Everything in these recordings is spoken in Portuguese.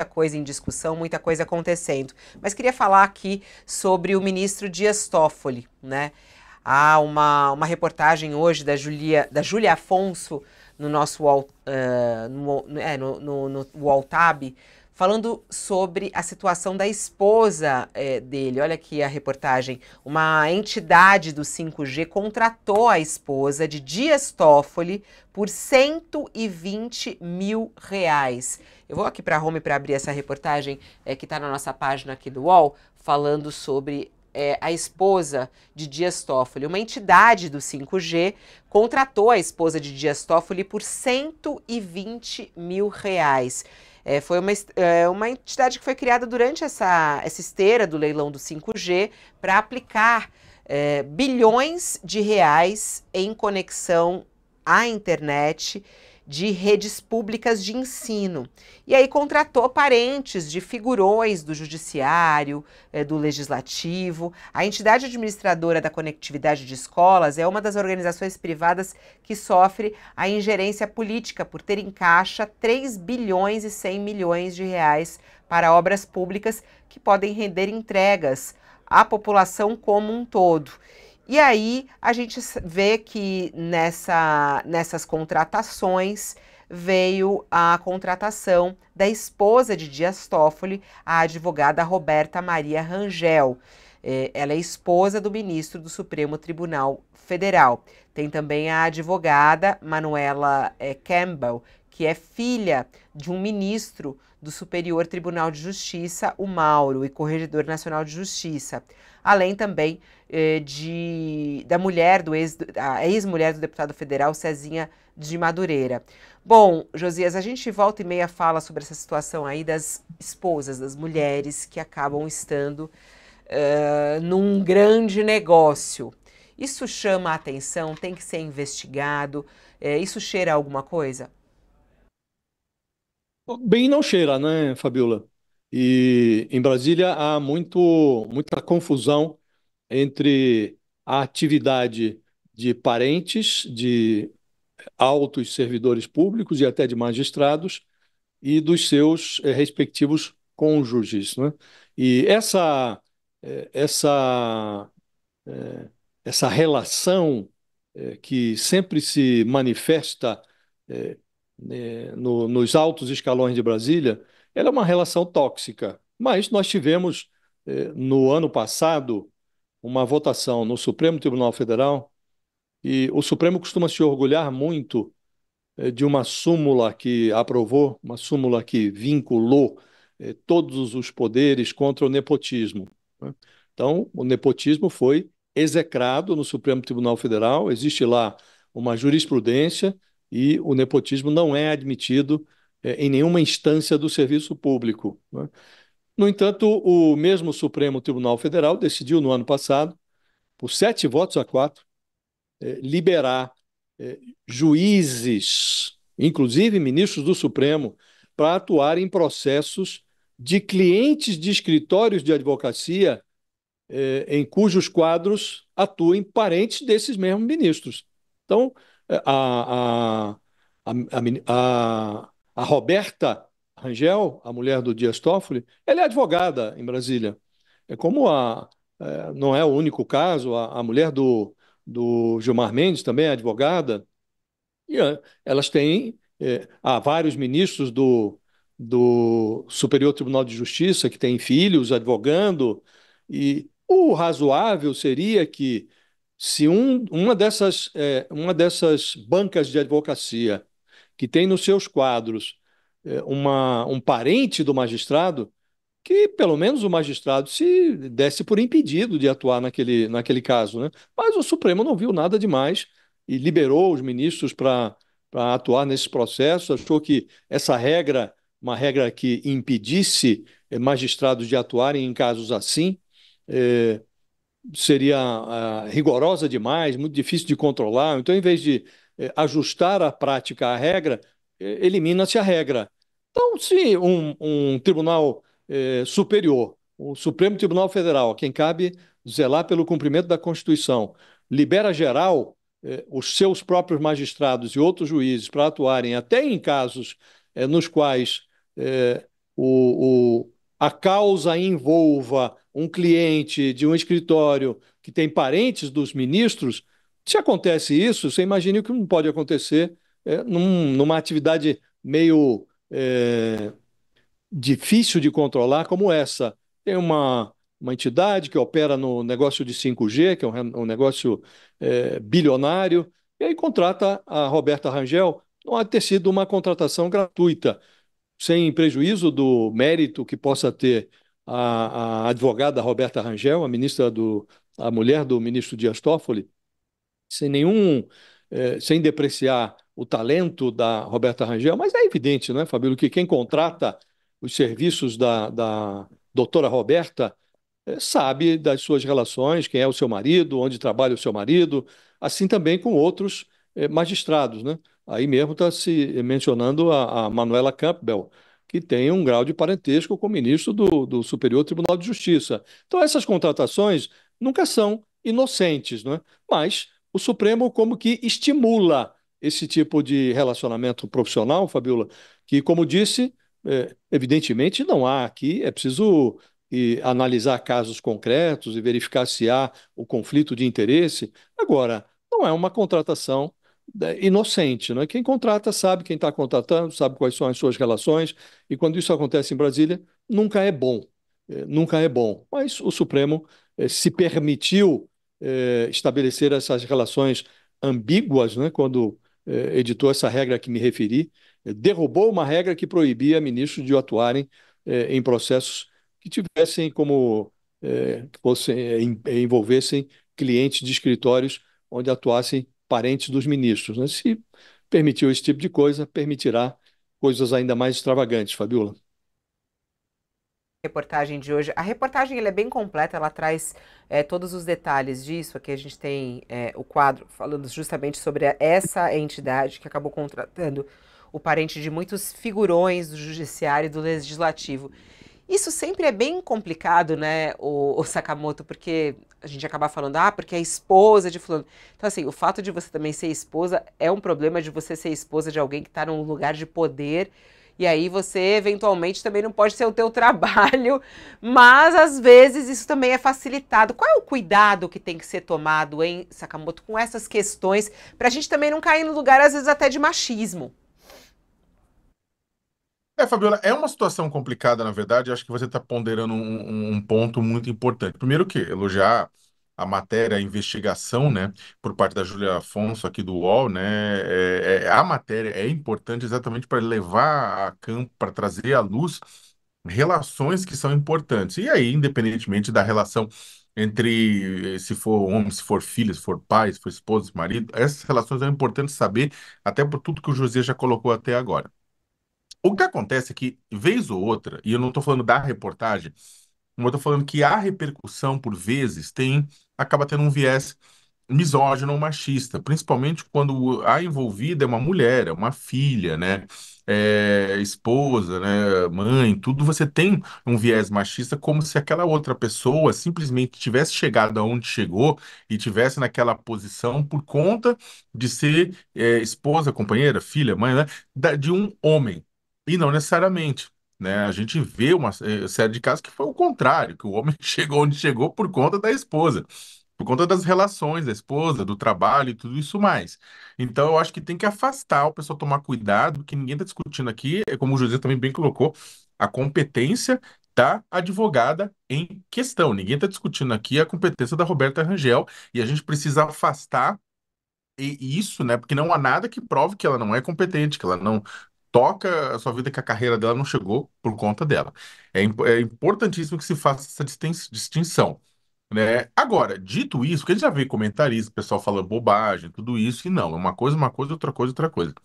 coisa em discussão, muita coisa acontecendo. Mas queria falar aqui sobre o ministro Dias Toffoli, né? Há uma reportagem hoje da Júlia Afonso no nosso no UOL Tab, falando sobre a situação da esposa dele. Olha aqui a reportagem. Uma entidade do 5G contratou a esposa de Dias Toffoli por R$ 120 mil. Eu vou aqui para a home para abrir essa reportagem que está na nossa página aqui do UOL, falando sobre a esposa de Dias Toffoli. Uma entidade do 5G contratou a esposa de Dias Toffoli por R$ 120 mil. Foi uma entidade que foi criada durante essa esteira do leilão do 5G para aplicar bilhões de reais em conexão à internet de redes públicas de ensino. E aí contratou parentes de figurões do judiciário, do legislativo. A entidade administradora da conectividade de escolas é uma das organizações privadas que sofre a ingerência política por ter em caixa 3 bilhões e 100 milhões de reais para obras públicas que podem render entregas à população como um todo. E aí a gente vê que nessas contratações veio a contratação da esposa de Dias Toffoli, a advogada Roberta Maria Rangel. Ela é esposa do ministro do Supremo Tribunal Federal. Tem também a advogada Manuela Campbell, que é filha de um ministro do Superior Tribunal de Justiça, o Mauro, e Corregedor Nacional de Justiça. Além também da mulher a ex-mulher do deputado federal Cezinha de Madureira. Bom, Josias, a gente volta e meia fala sobre essa situação aí das esposas, das mulheres que acabam estando num grande negócio. Isso chama a atenção, tem que ser investigado. Isso cheira a alguma coisa? Bem, não cheira, né, Fabiola? E em Brasília há muita confusão entre a atividade de parentes de altos servidores públicos e até de magistrados e dos seus respectivos cônjuges, né? E essa essa relação que sempre se manifesta eh, nos altos escalões de Brasília, ela é uma relação tóxica. Mas nós tivemos, no ano passado, uma votação no Supremo Tribunal Federal, e o Supremo costuma se orgulhar muito de uma súmula que aprovou, uma súmula que vinculou todos os poderes contra o nepotismo, né? Então, o nepotismo foi execrado no Supremo Tribunal Federal, existe lá uma jurisprudência e o nepotismo não é admitido em nenhuma instância do serviço público, né? No entanto, o mesmo Supremo Tribunal Federal decidiu no ano passado, por 7 votos a 4, liberar eh, juízes, inclusive ministros do Supremo, para atuar em processos de clientes de escritórios de advocacia em cujos quadros atuem parentes desses mesmos ministros. Então, a Roberta Rangel, a mulher do Dias Toffoli, ela é advogada em Brasília. É como não é o único caso, a mulher do Gilmar Mendes também é advogada, e elas têm, há vários ministros do Superior Tribunal de Justiça que têm filhos advogando, e o razoável seria que, se uma dessas bancas de advocacia que tem nos seus quadros um parente do magistrado, que pelo menos o magistrado se desse por impedido de atuar naquele caso, né? Mas o Supremo não viu nada demais e liberou os ministros para atuar nesses processos, achou que essa regra, uma regra que impedisse magistrados de atuarem em casos assim, eh, seria rigorosa demais, muito difícil de controlar. Então, em vez de ajustar a prática à regra, elimina-se a regra. Então, se um tribunal superior, o Supremo Tribunal Federal, a quem cabe zelar pelo cumprimento da Constituição, libera geral os seus próprios magistrados e outros juízes para atuarem até em casos nos quais a causa envolva um cliente de um escritório que tem parentes dos ministros, se acontece isso, você imagine o que não pode acontecer numa atividade meio difícil de controlar como essa. Tem uma entidade que opera no negócio de 5G, que é um negócio bilionário, e aí contrata a Roberta Rangel. Não há de ter sido uma contratação gratuita, sem prejuízo do mérito que possa ter a advogada Roberta Rangel, a mulher do ministro Dias Toffoli, sem sem depreciar o talento da Roberta Rangel, mas é evidente, não é, Fabíola, que quem contrata os serviços da doutora Roberta sabe das suas relações, quem é o seu marido, onde trabalha o seu marido, assim também com outros magistrados, né? Aí mesmo está se mencionando a Manuela Campbell, que tem um grau de parentesco com o ministro do Superior Tribunal de Justiça. Então, essas contratações nunca são inocentes, não é? Mas o Supremo como que estimula esse tipo de relacionamento profissional, Fabiola, que, como disse, evidentemente não há aqui, é preciso analisar casos concretos e verificar se há o conflito de interesse. Agora, não é uma contratação inocente, não é? Quem contrata sabe quem está contratando, sabe quais são as suas relações, e quando isso acontece em Brasília, nunca é bom. Nunca é bom. Mas o Supremo se permitiu estabelecer essas relações ambíguas, né, quando editou essa regra a que me referi, derrubou uma regra que proibia ministros de atuarem em processos que tivessem como que fossem, envolvessem clientes de escritórios onde atuassem parentes dos ministros, né? Se permitiu esse tipo de coisa, permitirá coisas ainda mais extravagantes, Fabiola. Reportagem de hoje. A reportagem ela é bem completa, ela traz todos os detalhes disso. Aqui a gente tem o quadro falando justamente sobre essa entidade que acabou contratando o parente de muitos figurões do judiciário e do legislativo. Isso sempre é bem complicado, né, o Sakamoto, porque a gente acaba falando, porque é esposa de fulano. Então, assim, o fato de você também ser esposa é um problema de você ser esposa de alguém que está num lugar de poder. E aí você, eventualmente, também não pode ser o teu trabalho, mas às vezes isso também é facilitado. Qual é o cuidado que tem que ser tomado, hein, Sakamoto, com essas questões, para a gente também não cair no lugar, às vezes, até de machismo? Fabiola, é uma situação complicada, na verdade. Acho que você está ponderando um ponto muito importante. Primeiro que elogiar a matéria, a investigação, né, por parte da Júlia Afonso aqui do UOL, né, a matéria é importante exatamente para levar a campo, para trazer à luz relações que são importantes. E aí, independentemente da relação entre se for homem, se for filho, se for pai, se for esposa, se marido, essas relações é importante saber, até por tudo que o José já colocou até agora. O que acontece é que, vez ou outra, e eu não estou falando da reportagem, mas eu estou falando que a repercussão, por vezes, acaba tendo um viés misógino ou machista, principalmente quando a envolvida é uma mulher, é uma filha, né? Esposa, né? Mãe, tudo você tem um viés machista, como se aquela outra pessoa simplesmente tivesse chegado aonde chegou e tivesse naquela posição por conta de ser esposa, companheira, filha, mãe, né? De um homem. E não necessariamente. Né? A gente vê uma série de casos que foi o contrário, que o homem chegou onde chegou por conta da esposa, por conta das relações da esposa, do trabalho e tudo isso mais. Então, eu acho que tem que afastar o pessoal, tomar cuidado, porque ninguém está discutindo aqui, é como o José também bem colocou, a competência da advogada em questão. Ninguém está discutindo aqui a competência da Roberta Rangel e a gente precisa afastar isso, né? Porque não há nada que prove que ela não é competente, que ela não toca a sua vida, que a carreira dela não chegou por conta dela. É importantíssimo que se faça essa distinção, né? Agora, dito isso, porque a gente já vê comentarista, pessoal falando bobagem, tudo isso, e não, é uma coisa, outra coisa, outra coisa.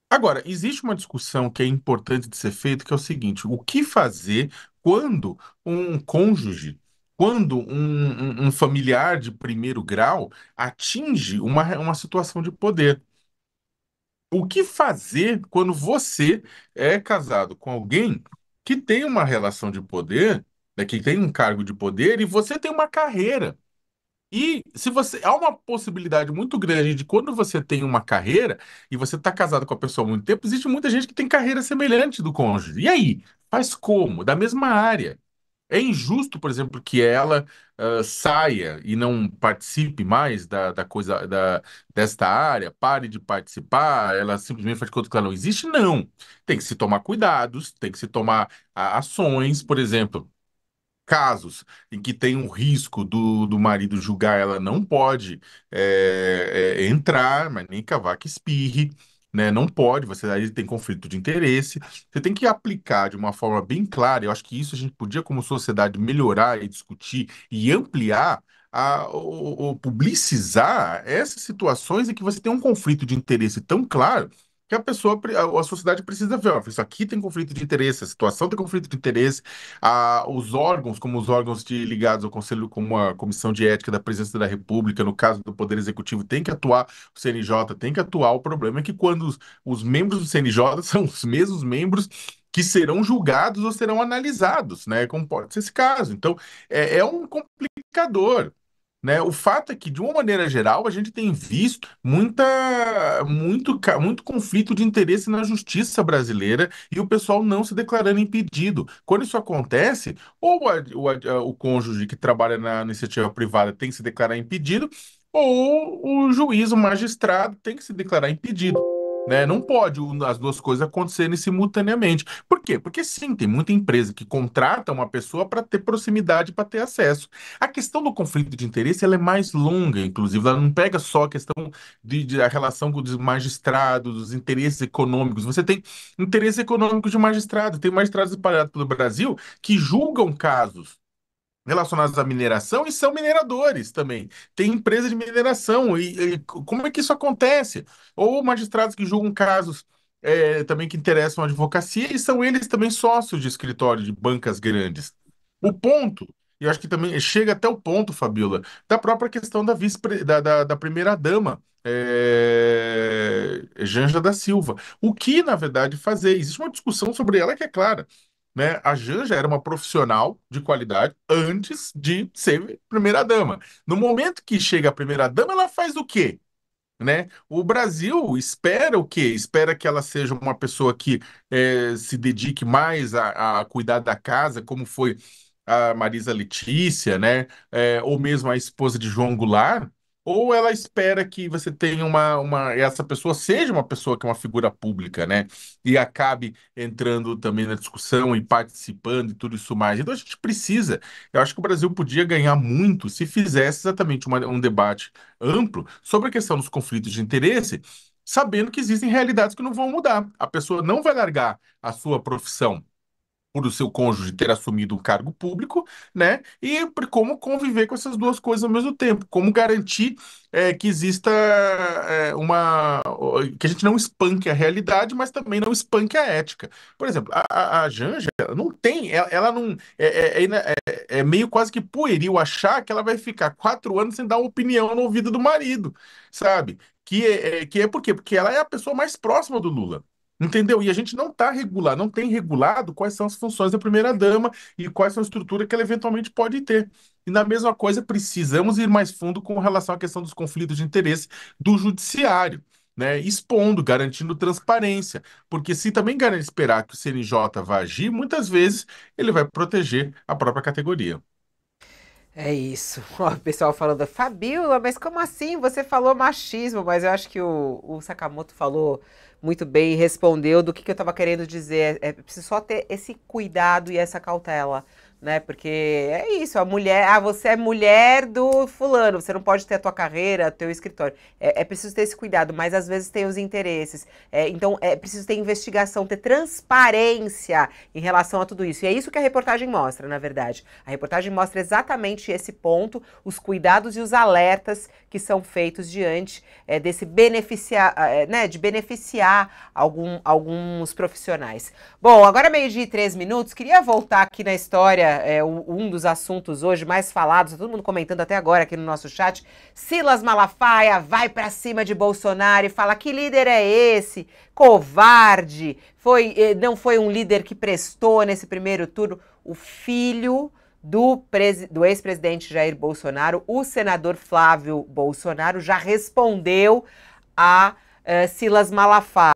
Agora, existe uma discussão que é importante de ser feita, que é o seguinte: o que fazer quando um cônjuge, quando um familiar de primeiro grau atinge uma situação de poder? O que fazer quando você é casado com alguém que tem uma relação de poder, né, que tem um cargo de poder e você tem uma carreira? E se você há uma possibilidade muito grande de quando você tem uma carreira e você está casado com a pessoa há muito tempo, existe muita gente que tem carreira semelhante do cônjuge. E aí? Faz como? Da mesma área. É injusto, por exemplo, que ela saia e não participe mais da coisa desta área, pare de participar, ela simplesmente faz de conta que ela não existe? Não. Tem que se tomar cuidados, tem que se tomar ações, por exemplo. Casos em que tem um risco do marido julgar, ela não pode entrar, mas nem cavar que espirre, né? Não pode, você aí tem conflito de interesse. Você tem que aplicar de uma forma bem clara. Eu acho que isso a gente podia, como sociedade, melhorar e discutir e ampliar. Publicizar essas situações em que você tem um conflito de interesse tão claro que a sociedade precisa ver, ó, isso aqui tem conflito de interesse, a situação tem conflito de interesse, os órgãos, como os órgãos ligados ao Conselho, como a Comissão de Ética da Presidência da República, no caso do Poder Executivo, tem que atuar, o CNJ tem que atuar. O problema é que quando os membros do CNJ são os mesmos membros que serão julgados ou serão analisados, né? Como pode ser esse caso. Então, é um complicador. Né? O fato é que, de uma maneira geral, a gente tem visto muito conflito de interesse na justiça brasileira e o pessoal não se declarando impedido. Quando isso acontece, ou o cônjuge que trabalha na iniciativa privada tem que se declarar impedido, ou o juiz, o magistrado, tem que se declarar impedido. Né? Não pode as duas coisas acontecerem simultaneamente. Por quê? Porque sim, tem muita empresa que contrata uma pessoa para ter proximidade, para ter acesso. A questão do conflito de interesse ela é mais longa, inclusive, ela não pega só a questão a relação com os magistrados, dos interesses econômicos. Você tem interesses econômicos de magistrados, tem magistrados espalhados pelo Brasil que julgam casos relacionados à mineração e são mineradores também. Tem empresa de mineração. E como é que isso acontece? Ou magistrados que julgam casos também que interessam a advocacia e são eles também sócios de escritório de bancas grandes. O ponto, e eu acho que também chega até o ponto, Fabiola, da própria questão da da primeira-dama. Janja da Silva. O que, na verdade, fazer? Existe uma discussão sobre ela que é clara, né? A Janja era uma profissional de qualidade antes de ser primeira-dama. No momento que chega a primeira-dama, ela faz o quê? Né? O Brasil espera o quê? Espera que ela seja uma pessoa que se dedique mais a cuidar da casa, como foi a Marisa Letícia, né? Ou mesmo a esposa de João Goulart, ou ela espera que você tenha essa pessoa seja uma pessoa que é uma figura pública, né? E acabe entrando também na discussão e participando e tudo isso mais. Então a gente precisa. Eu acho que o Brasil podia ganhar muito se fizesse exatamente um debate amplo sobre a questão dos conflitos de interesse, sabendo que existem realidades que não vão mudar. A pessoa não vai largar a sua profissão por o seu cônjuge ter assumido um cargo público, né? E por como conviver com essas duas coisas ao mesmo tempo, como garantir que exista que a gente não espanque a realidade, mas também não espanque a ética. Por exemplo, a Janja ela não tem, ela não é meio quase que pueril achar que ela vai ficar 4 anos sem dar uma opinião no ouvido do marido, sabe? Que é por quê? Porque ela é a pessoa mais próxima do Lula. Entendeu? E a gente não tem regulado quais são as funções da primeira-dama e quais são a estrutura que ela eventualmente pode ter. E na mesma coisa, precisamos ir mais fundo com relação à questão dos conflitos de interesse do judiciário, né? Expondo, garantindo transparência. Porque se também esperar que o CNJ vá agir, muitas vezes ele vai proteger a própria categoria. É isso. Ó, o pessoal falando, Fabiola, mas como assim? Você falou machismo, mas eu acho que o Sakamoto falou muito bem e respondeu do que eu estava querendo dizer. É preciso só ter esse cuidado e essa cautela, né? Porque é isso, a mulher, você é mulher do fulano, você não pode ter a tua carreira, teu escritório. É preciso ter esse cuidado, mas às vezes tem os interesses. Então é preciso ter investigação, ter transparência em relação a tudo isso. E é isso que a reportagem mostra, na verdade. A reportagem mostra exatamente esse ponto, os cuidados e os alertas que são feitos diante desse beneficiar, né, de beneficiar alguns profissionais. Bom, agora 12:03, queria voltar aqui na história, um dos assuntos hoje mais falados, tá todo mundo comentando até agora aqui no nosso chat. Silas Malafaia vai pra cima de Bolsonaro e fala: que líder é esse? Covarde, não foi um líder que prestou nesse primeiro turno. O filho do ex-presidente Jair Bolsonaro, o senador Flávio Bolsonaro já respondeu a Silas Malafaia.